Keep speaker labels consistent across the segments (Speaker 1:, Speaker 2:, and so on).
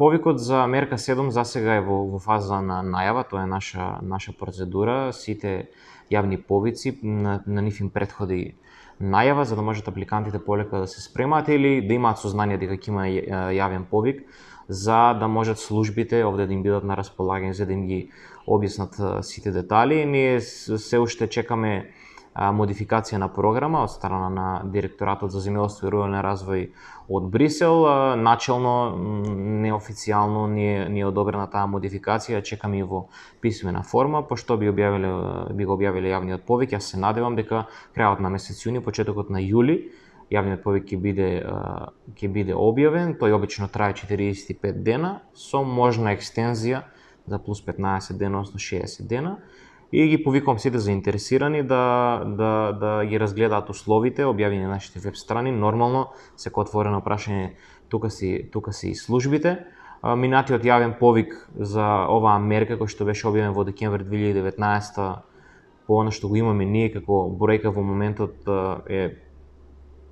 Speaker 1: Повикот за мерка 7 засега е во фаза на најава, тоа е наша процедура. Сите јавни повици на нив им претходи најава за да можат апликантите полека да се спремаат или да имаат сознание дека ќе има јавен повик, за да можат службите овде да им бидат на располагање за да им ги објаснат сите детали. Ние се уште чекаме модификација на програма од страна на Директоратот за земјоделство и рурален развој од Брисел. Начелно, неофицијално ни е одобрена таа модификација, чекаме и во писмена форма, пошто би го објавиле јавниот повик. Јас се надевам дека крајот на месец јуни, почетокот на јули, јавниот повик ќе биде објавен. Тој обично трае 45 дена со можна екстензија за плюс 15 дена, односно 60 дена. И ги повикувам сите заинтересирани да ги разгледаат условите објавени на нашите веб страни. Нормално, секој отворено прашање, тука си и службите. Минатиот јавен повик за оваа мерка кој што беше објавен во декември 2019, по она што го имаме ние како бројка во моментот е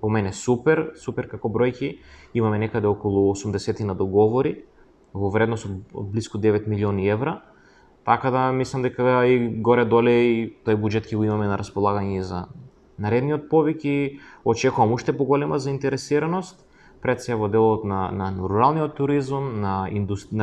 Speaker 1: по мене супер како бројки. Имаме некаде околу 80 на договори во вредност од близко 9 милиони евра. Така да мислам дека и горе-доле и тој буџет ќе го имаме на располагање за наредниот повик и очекувам уште поголема заинтересираност пред се во делот на руралниот туризам, на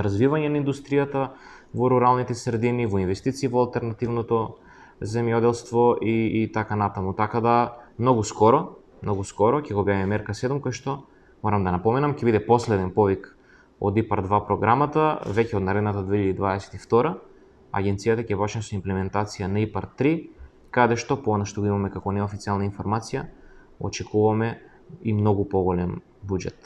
Speaker 1: развивање на индустријата во руралните средини, во инвестиции во алтернативното земјоделство и така натаму. Така да многу скоро ќе го објавиме мерка 7 кој што морам да напоменам ќе биде последен повик од ИПАР 2 програмата веќе од наредната 2022. Агенцијата ќе почне со имплементација на ИПАР 3, каде што по она што го имаме како неофицијална информација, очекуваме и многу поголем буџет.